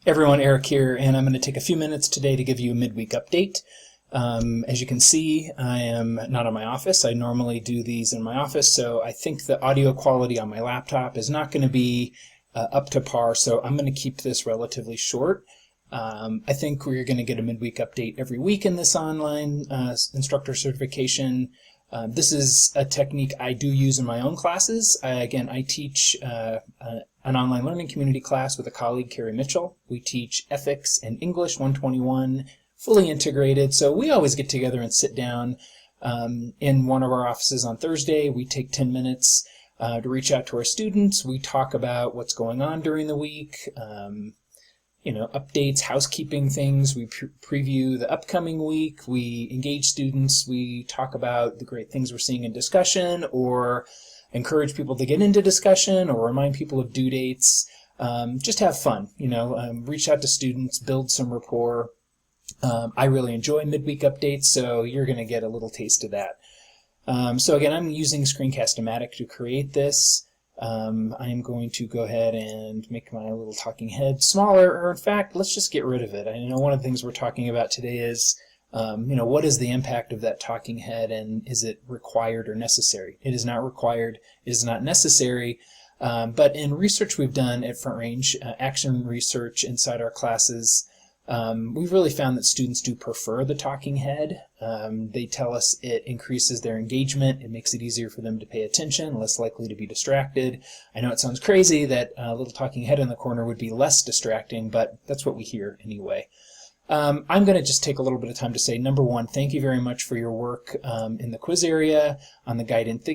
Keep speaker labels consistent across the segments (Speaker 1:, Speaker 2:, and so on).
Speaker 1: Everyone, Eric here, and I'm going to take a few minutes today to give you a midweek update. As you can see, I am not in my office. I normally do these in my office, so I think the audio quality on my laptop is not going to be up to par, so I'm going to keep this relatively short. I think we're going to get a midweek update every week in this online instructor certification. This is a technique I do use in my own classes. Again, I teach an online learning community class with a colleague, Carrie Mitchell. We teach ethics and English 121, fully integrated. So we always get together and sit down in one of our offices on Thursday. We take 10 minutes to reach out to our students. We talk about what's going on during the week, updates, housekeeping things. We preview the upcoming week. We engage students. We talk about the great things we're seeing in discussion, or encourage people to get into discussion, or remind people of due dates. Just have fun, reach out to students, build some rapport. I really enjoy midweek updates, so you're going to get a little taste of that. So again, I'm using Screencast-O-Matic to create this. I'm going to go ahead and make my little talking head smaller, or in fact, let's just get rid of it. I know one of the things we're talking about today is, what is the impact of that talking head, and is it required or necessary? It is not required, it is not necessary, but in research we've done at Front Range, action research inside our classes, we've really found that students do prefer the talking head. They tell us it increases their engagement, it makes it easier for them to pay attention, less likely to be distracted. I know it sounds crazy that a little talking head in the corner would be less distracting, but that's what we hear anyway. I'm going to just take a little bit of time to say, number one, thank you very much for your work in the quiz area, on the guided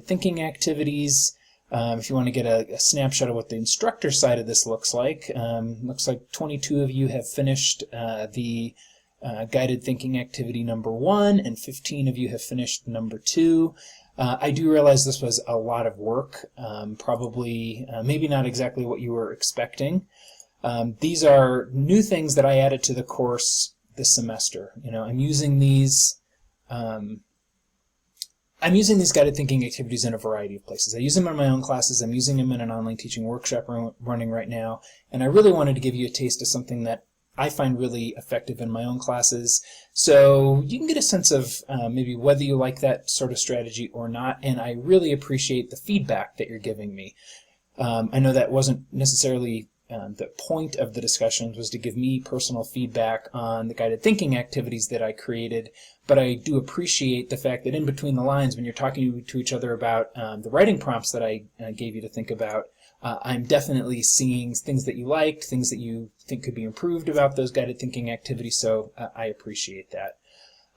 Speaker 1: thinking activities. If you want to get a snapshot of what the instructor side of this looks like 22 of you have finished the guided thinking activity number 1, and 15 of you have finished number 2. I do realize this was a lot of work, probably maybe not exactly what you were expecting. These are new things that I added to the course this semester. I'm using these guided thinking activities in a variety of places. I use them in my own classes. I'm using them in an online teaching workshop running right now. And I really wanted to give you a taste of something that I find really effective in my own classes. So you can get a sense of maybe whether you like that sort of strategy or not. And I really appreciate the feedback that you're giving me. I know that wasn't necessarily the point of the discussions, was to give me personal feedback on the guided thinking activities that I created, but I do appreciate the fact that in between the lines, when you're talking to each other about the writing prompts that I gave you to think about, I'm definitely seeing things that you liked, things that you think could be improved about those guided thinking activities, so I appreciate that.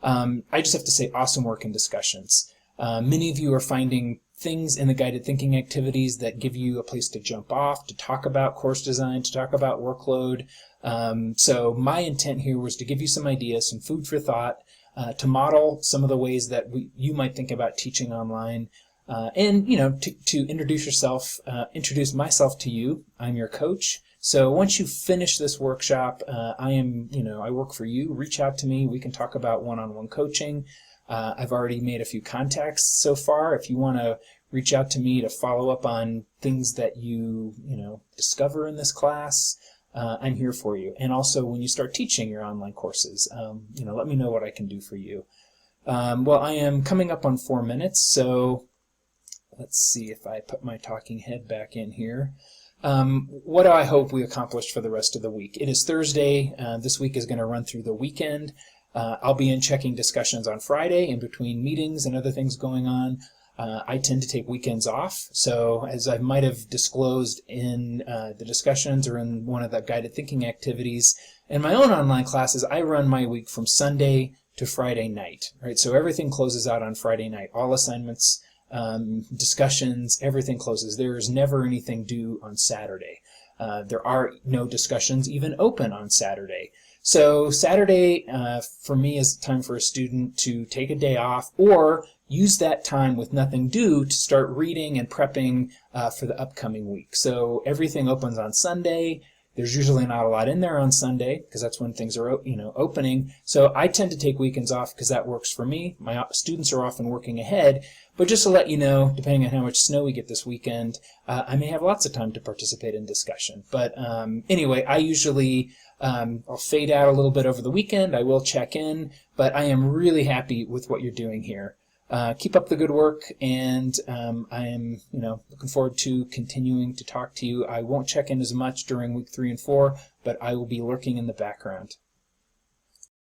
Speaker 1: I just have to say, awesome work in discussions. Many of you are finding things in the guided thinking activities that give you a place to jump off, to talk about course design, to talk about workload. So my intent here was to give you some ideas, some food for thought, to model some of the ways that you might think about teaching online, and to introduce myself to you. I'm your coach. So once you finish this workshop, I work for you. Reach out to me. We can talk about one-on-one coaching. I've already made a few contacts so far. If you want to reach out to me to follow up on things that you discover in this class, I'm here for you. And also, when you start teaching your online courses, let me know what I can do for you. Well, I am coming up on 4 minutes, so let's see if I put my talking head back in here. What do I hope we accomplished for the rest of the week? It is Thursday. This week is going to run through the weekend. I'll be in checking discussions on Friday in between meetings and other things going on. I tend to take weekends off, so as I might have disclosed in the discussions or in one of the guided thinking activities, in my own online classes, I run my week from Sunday to Friday night. Right? So everything closes out on Friday night. All assignments, discussions, everything closes. There is never anything due on Saturday. There are no discussions even open on Saturday. So Saturday, for me, is time for a student to take a day off or use that time with nothing due to start reading and prepping for the upcoming week. So everything opens on Sunday. There's usually not a lot in there on Sunday because that's when things are opening. So I tend to take weekends off because that works for me. My students are often working ahead. But just to let you know, depending on how much snow we get this weekend, I may have lots of time to participate in discussion. But anyway, I usually I'll fade out a little bit over the weekend. I will check in, but I am really happy with what you're doing here. Keep up the good work, and I am, looking forward to continuing to talk to you. I won't check in as much during week 3 and 4, but I will be lurking in the background.